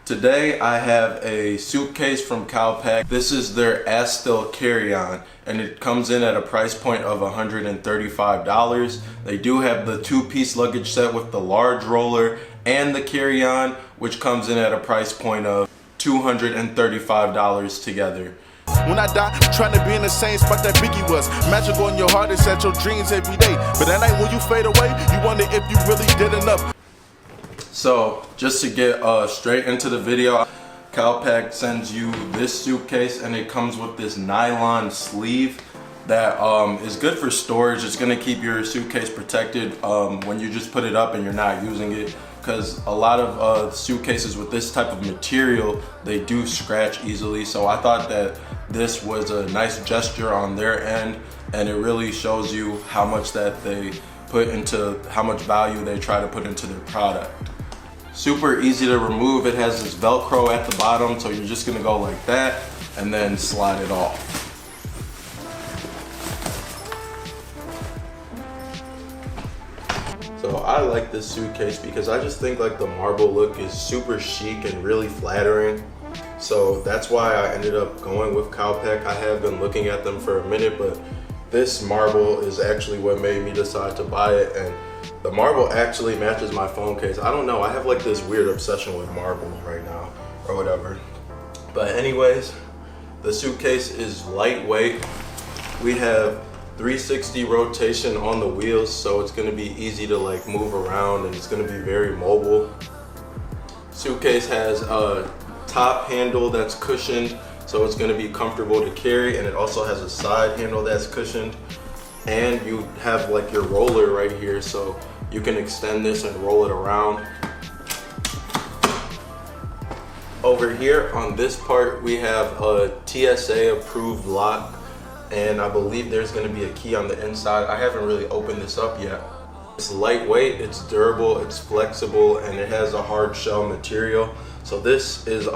Today I have a suitcase from Calpak. This is their Astyll Carry-On and it comes in at a price point of $135. They do have the two-piece luggage set with the large roller and the carry-on, which comes in at a price point of $235 together. When I die, I'm trying to be in the same spot that Biggie was. Magical in your heart, it's at your dreams every day. But that night when you fade away, you wonder if you really did enough. So just to get straight into the video, Calpak sends you this suitcase and it comes with this nylon sleeve that is good for storage. It's gonna keep your suitcase protected when you just put it up and you're not using it, because a lot of suitcases with this type of material, they do scratch easily. So I thought that this was a nice gesture on their end, and it really shows you how much that they put into, how much value they try to put into their product. Super easy to remove. It has this Velcro at the bottom, so you're just gonna go like that and then slide it off. So I like this suitcase because I just think like the marble look is super chic and really flattering. So that's why I ended up going with Calpak. I have been looking at them for a minute, but this marble is actually what made me decide to buy it. And the marble actually matches my phone case. I don't know, I have like this weird obsession with marble right now or whatever. But anyways, the suitcase is lightweight. We have 360 rotation on the wheels, so it's gonna be easy to like move around and it's gonna be very mobile. Suitcase has a top handle that's cushioned, so it's gonna be comfortable to carry, and it also has a side handle that's cushioned. And you have like your roller right here, so you can extend this and roll it around. Over here on this part, we have a TSA approved lock, and I believe there's gonna be a key on the inside. I haven't really opened this up yet. It's lightweight, it's durable, it's flexible, and it has a hard shell material. So this is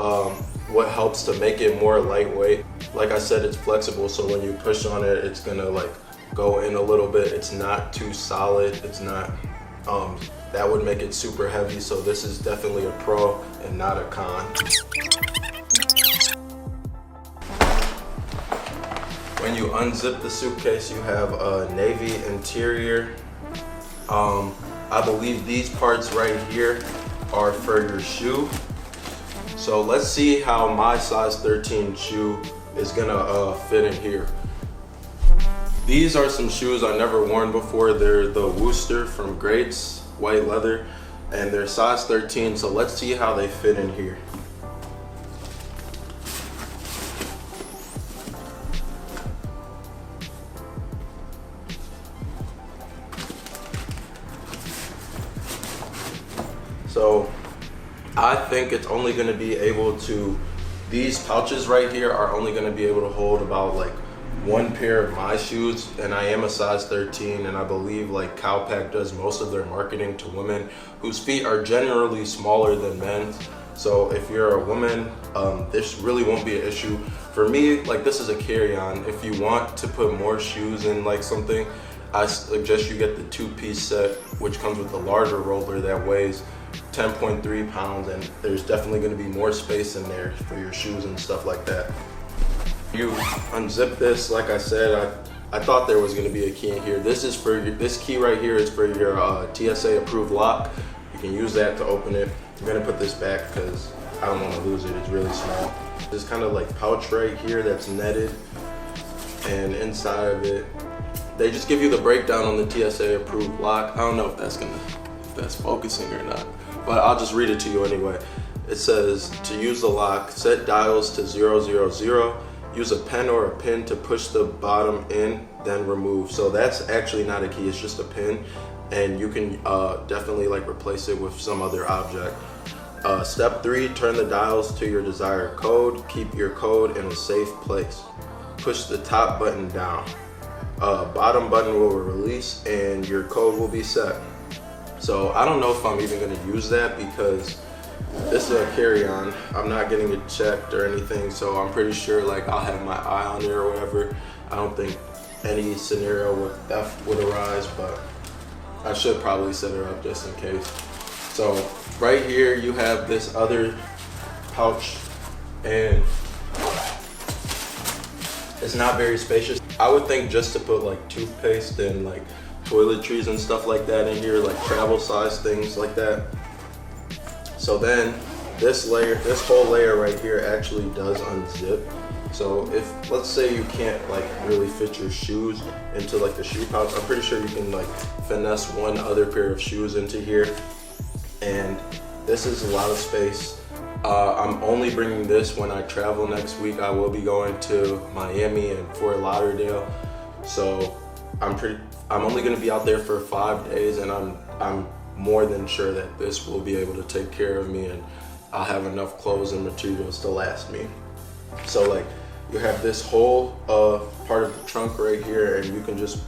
what helps to make it more lightweight. Like I said, it's flexible, so when you push on it, it's gonna like go in a little bit. It's not too solid. It's not, that would make it super heavy. So this is definitely a pro and not a con. When you unzip the suitcase, you have a navy interior. I believe these parts right here are for your shoe. So let's see how my size 13 shoe is gonna fit in here. These are some shoes I never worn before. They're the Worcester from Greats, white leather, and they're size 13, so let's see how they fit in here. So I think it's only gonna be able to, these pouches right here are only gonna be able to hold about like one pair of my shoes, and I am a size 13, and I believe like Calpak does most of their marketing to women whose feet are generally smaller than men's. So if you're a woman, this really won't be an issue. For me, like this is a carry-on. If you want to put more shoes in like something, I suggest you get the two-piece set, which comes with a larger roller that weighs 10.3 pounds, and there's definitely going to be more space in there for your shoes and stuff like that. You unzip this, like I said, I thought there was going to be a key in here. This is for this key right here is for your TSA approved lock. You can use that to open it. I'm going to put this back because I don't want to lose it. It's really small. This kind of like pouch right here that's netted, and inside of it, they just give you the breakdown on the TSA approved lock. I don't know if that's focusing or not, but I'll just read it to you anyway. It says, to use the lock, set dials to 000. Use a pen or a pin to push the bottom in, then remove. So that's actually not a key, it's just a pin, and you can definitely like replace it with some other object. Step 3, turn the dials to your desired code. Keep your code in a safe place. Push the top button down. Bottom button will release and your code will be set. So I don't know if I'm even gonna use that because this is a carry-on. I'm not getting it checked or anything, so I'm pretty sure like I'll have my eye on it or whatever. I don't think any scenario with theft would arise, but I should probably set it up just in case. So right here you have this other pouch, and it's not very spacious. I would think just to put like toothpaste and like toiletries and stuff like that in here, like travel size things like that. So then this whole layer right here actually does unzip. So if, let's say you can't like really fit your shoes into like the shoe pouch, I'm pretty sure you can like finesse one other pair of shoes into here. And this is a lot of space. I'm only bringing this when I travel next week. I will be going to Miami and Fort Lauderdale. So I'm only gonna be out there for 5 days, and I'm more than sure that this will be able to take care of me, and I'll have enough clothes and materials to last me. So like, you have this whole part of the trunk right here, and you can just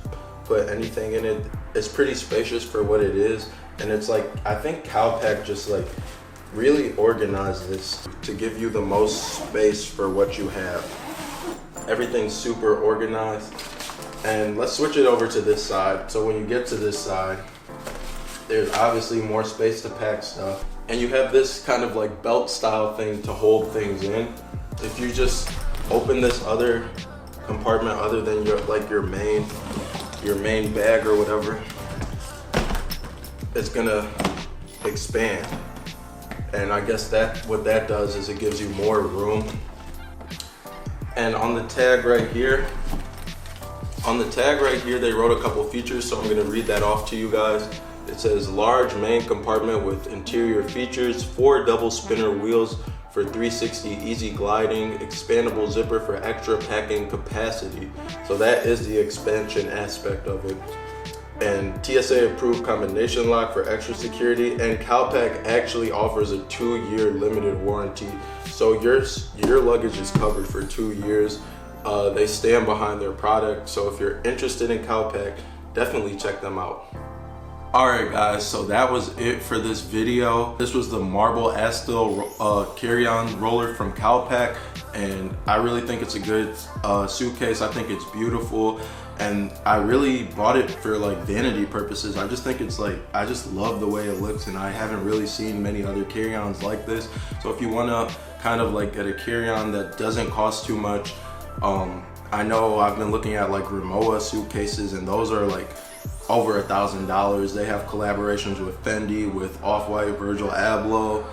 put anything in it. It's pretty spacious for what it is, and it's like, I think Calpak just like really organized this to give you the most space for what you have. Everything's super organized. And let's switch it over to this side. So when you get to this side, there's obviously more space to pack stuff, and you have this kind of like belt style thing to hold things in. If you just open this other compartment other than your main bag or whatever, it's gonna expand. And I guess what that does is it gives you more room. And on the tag right here, they wrote a couple features, so I'm gonna read that off to you guys. It says large main compartment with interior features, 4 double spinner wheels for 360 easy gliding, expandable zipper for extra packing capacity. So that is the expansion aspect of it. And TSA approved combination lock for extra security, and Calpak actually offers a 2-year limited warranty. So your luggage is covered for 2 years. They stand behind their product. So if you're interested in Calpak, definitely check them out. Alright guys, so that was it for this video. This was the marble Astyll Carry-On roller from Calpak, and I really think it's a good suitcase. I think it's beautiful, and I really bought it for like vanity purposes. I just think it's like, I just love the way it looks, and I haven't really seen many other carry-ons like this. So if you want to kind of like get a carry-on that doesn't cost too much, I know I've been looking at like Rimowa suitcases, and those are like over $1,000. They have collaborations with Fendi, with Off-White, Virgil Abloh.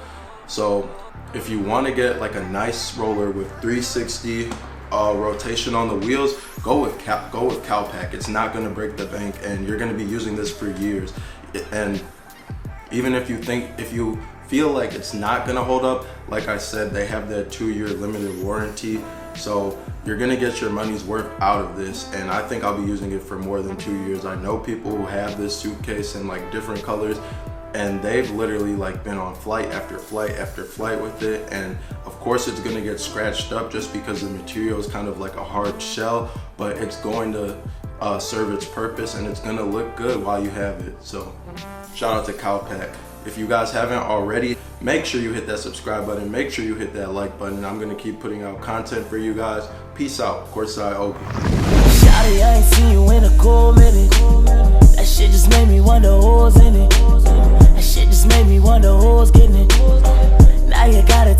So if you want to get like a nice roller with 360 rotation on the wheels, go with Calpak. It's not going to break the bank, and you're going to be using this for years. And even if you feel like it's not going to hold up, like I said, they have that 2-year limited warranty. So you're gonna get your money's worth out of this, and I think I'll be using it for more than 2 years. I know people who have this suitcase in like different colors, and they've literally like been on flight after flight after flight with it. And of course it's gonna get scratched up just because the material is kind of like a hard shell, but it's going to serve its purpose, and it's gonna look good while you have it. So shout out to Calpak. If you guys haven't already, make sure you hit that subscribe button, make sure you hit that like button. I'm gonna keep putting out content for you guys. Peace out. Courtside open. Shawty, I ain't seen you in a cool minute. That shit just made me wonder who's in it. That shit just made me wonder who's getting it. Now you gotta tell